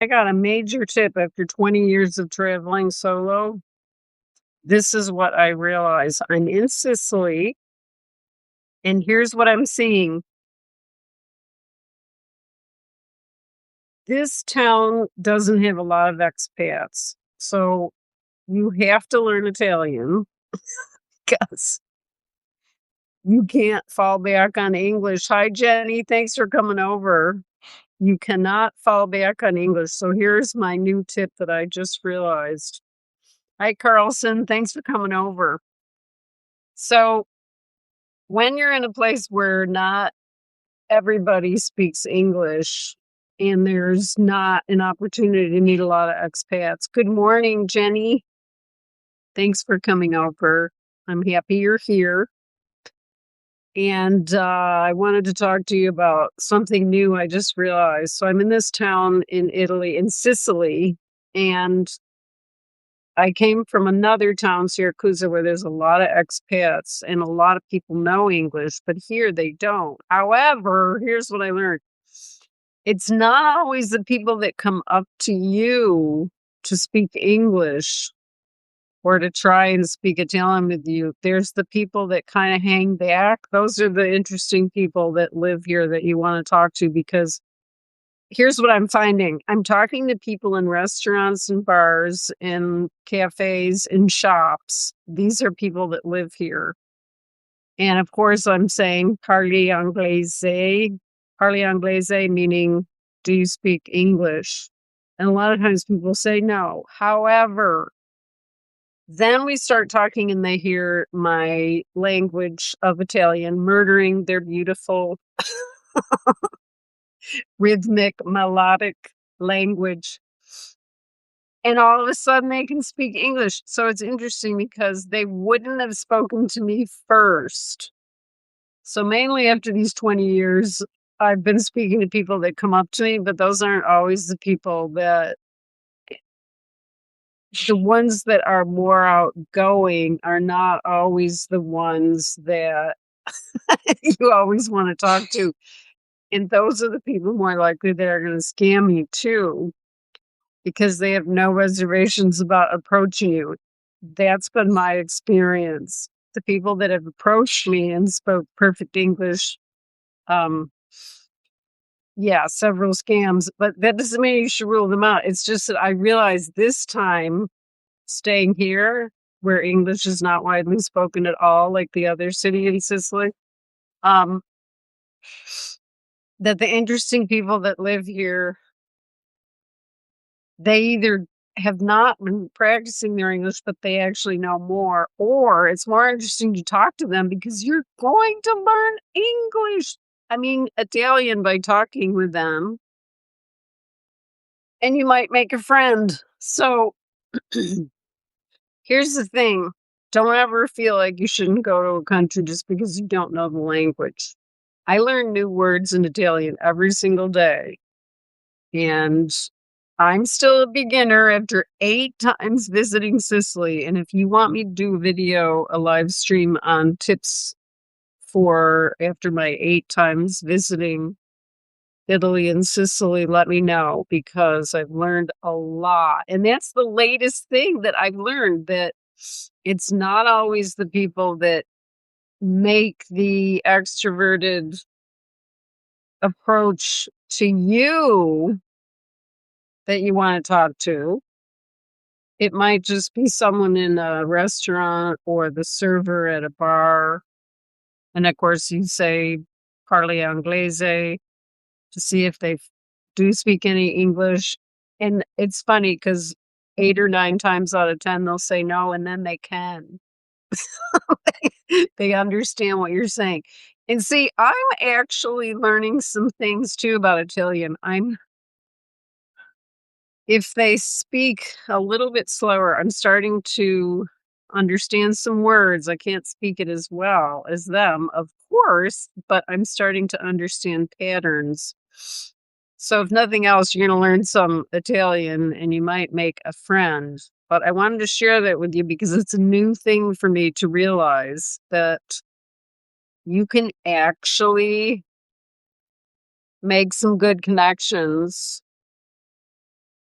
I got a major tip after 20 years of traveling solo. This is what I realize. I'm in Sicily, and here's what I'm seeing. This town doesn't have a lot of expats. So you have to learn Italian because you can't fall back on English. Hi, Jenny. Thanks for coming over. You cannot fall back on English. So here's my new tip that I just realized. Hi, Carlson. Thanks for coming over. So when you're in a place where not everybody speaks English and there's not an opportunity to meet a lot of expats. Good morning, Jenny. Thanks for coming over. I'm happy you're here. And I wanted to talk to you about something new I just realized. So I'm in this town in Italy, in Sicily, and I came from another town, Syracuse, where there's a lot of expats and a lot of people know English, but here they don't. However, here's what I learned. It's not always the people that come up to you to speak English or to try and speak Italian with you. There's the people that kind of hang back. Those are the interesting people that live here that you want to talk to, because here's what I'm finding. I'm talking to people in restaurants and bars and cafes and shops. These are people that live here. And of course, I'm saying parli anglese. Parli anglese meaning, do you speak English? And a lot of times people say no. However, then we start talking and they hear my language of Italian, murdering their beautiful rhythmic, melodic language. And all of a sudden they can speak English. So it's interesting because they wouldn't have spoken to me first. So mainly after these 20 years, I've been speaking to people that come up to me, but those aren't always the people that, the ones that are more outgoing are not always the ones that you always want to talk to. And those are the people more likely that are going to scam you too, because they have no reservations about approaching you. That's been my experience. The people that have approached me and spoke perfect English, yeah, several scams, but that doesn't mean you should rule them out. It's just that I realized this time staying here, where English is not widely spoken at all, like the other city in Sicily, um, that the interesting people that live here, they either have not been practicing their English, but they actually know more, or it's more interesting to talk to them because you're going to learn English. I mean, Italian by talking with them, and you might make a friend. So here's the thing. Don't ever feel like you shouldn't go to a country just because you don't know the language. I learn new words in Italian every single day. And I'm still a beginner after 8 times visiting Sicily. And if you want me to do a video, a live stream on tips for after my 8 times visiting Italy and Sicily, let me know, because I've learned a lot. And that's the latest thing that I've learned, that it's not always the people that make the extroverted approach to you that you want to talk to. It might just be someone in a restaurant or the server at a bar. And of course, you say parli anglese to see if they do speak any English. And it's funny because 8 or 9 times out of 10, they'll say no, and then they can. They understand what you're saying. And see, I'm actually learning some things too about Italian. If they speak a little bit slower, I'm starting to understand some words. I can't speak it as well as them, of course, but I'm starting to understand patterns. So if nothing else, you're going to learn some Italian and you might make a friend. But I wanted to share that with you because it's a new thing for me to realize that you can actually make some good connections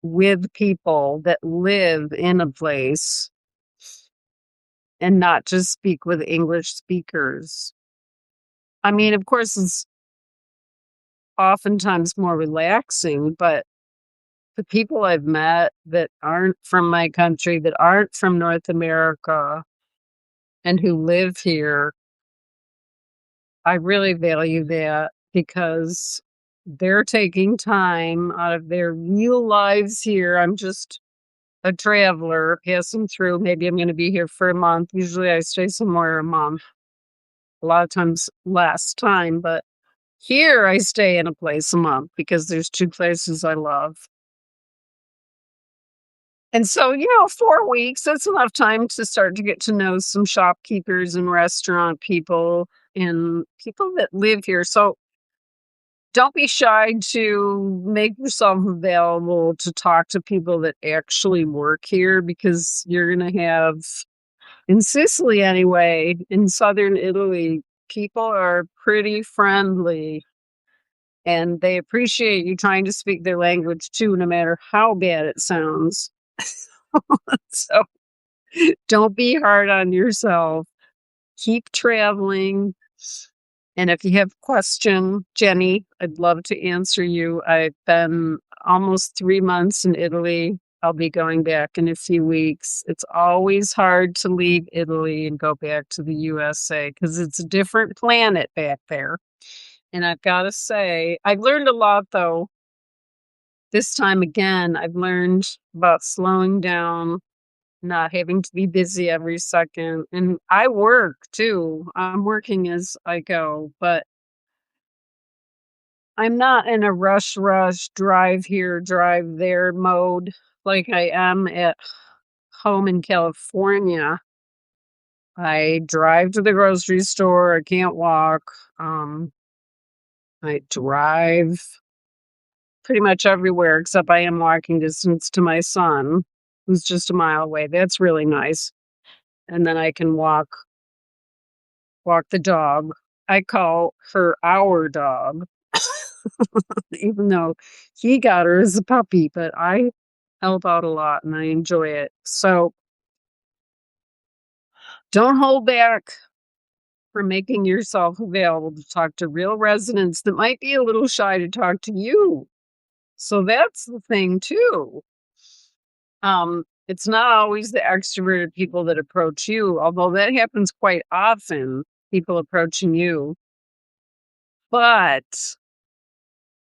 with people that live in a place and not just speak with English speakers. I mean, of course, it's oftentimes more relaxing, but the people I've met that aren't from my country, that aren't from North America, and who live here, I really value that because they're taking time out of their real lives here. I'm just a traveler passing through. Maybe I'm going to be here for a month. Usually I stay somewhere a month, a lot of times less time, but here I stay in a place a month because there's two places I love. And so, 4 weeks, that's enough time to start to get to know some shopkeepers and restaurant people and people that live here. So don't be shy to make yourself available to talk to people that actually work here because you're going to have, in Sicily anyway, in southern Italy, people are pretty friendly and they appreciate you trying to speak their language too, no matter how bad it sounds. So don't be hard on yourself. Keep traveling. And if you have a question, Jenny, I'd love to answer you. I've been almost 3 months in Italy. I'll be going back in a few weeks. It's always hard to leave Italy and go back to the USA because it's a different planet back there. And I've got to say, I've learned a lot though. This time again, I've learned about slowing down, not having to be busy every second. And I work too. I'm working as I go, but I'm not in a rush, drive here, drive there mode like I am at home in California. I drive to the grocery store. I can't walk. I drive pretty much everywhere except I am walking distance to my son, who's just a mile away. That's really nice. And then I can walk the dog. I call her our dog, even though he got her as a puppy, but I help out a lot and I enjoy it. So don't hold back for making yourself available to talk to real residents that might be a little shy to talk to you. So that's the thing too. It's not always the extroverted people that approach you, although that happens quite often, people approaching you. But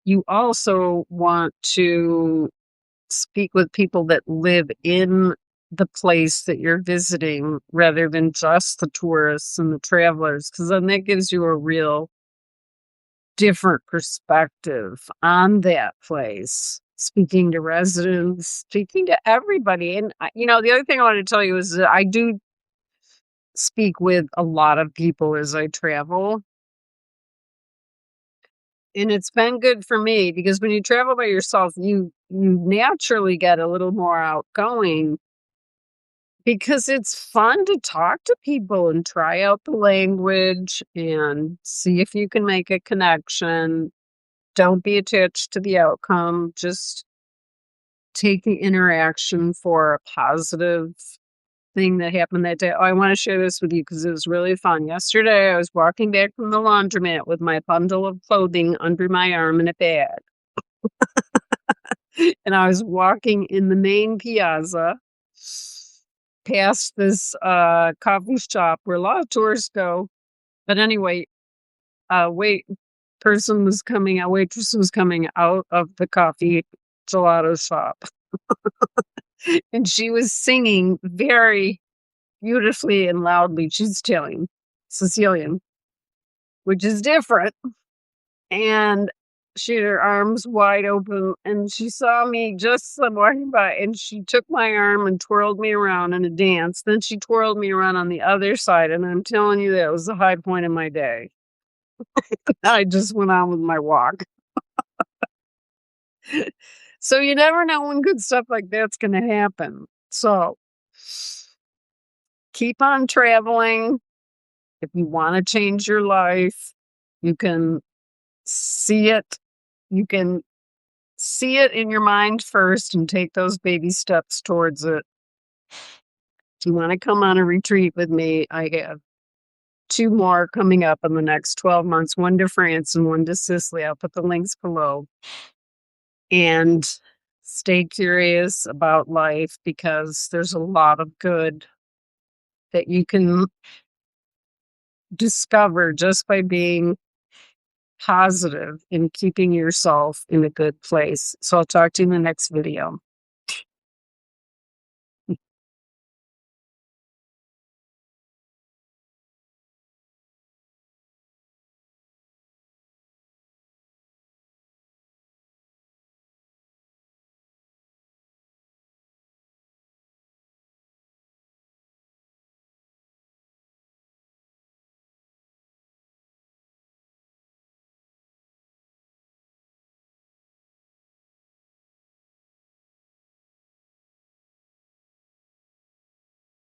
you also want to speak with people that live in the place that you're visiting rather than just the tourists and the travelers, because then that gives you a real different perspective on that place. Speaking to residents, speaking to everybody. And, the other thing I want to tell you is that I do speak with a lot of people as I travel. And it's been good for me because when you travel by yourself, you naturally get a little more outgoing because it's fun to talk to people and try out the language and see if you can make a connection. Don't be attached to the outcome. Just take the interaction for a positive thing that happened that day. Oh, I want to share this with you because it was really fun. Yesterday, I was walking back from the laundromat with my bundle of clothing under my arm in a bag. And I was walking in the main piazza past this coffee shop where a lot of tourists go. But anyway, waitress was coming out of the coffee gelato shop. And she was singing very beautifully and loudly. She's Italian, Sicilian, which is different. And she had her arms wide open and she saw me just walking by and she took my arm and twirled me around in a dance. Then she twirled me around on the other side. And I'm telling you, that was the high point of my day. I just went on with my walk. So you never know when good stuff like that's going to happen. So keep on traveling. If you want to change your life, you can see it. You can see it in your mind first and take those baby steps towards it. If you want to come on a retreat with me, I have 2 more coming up in the next 12 months, one to France and one to Sicily. I'll put the links below. And stay curious about life because there's a lot of good that you can discover just by being positive and keeping yourself in a good place. So I'll talk to you in the next video.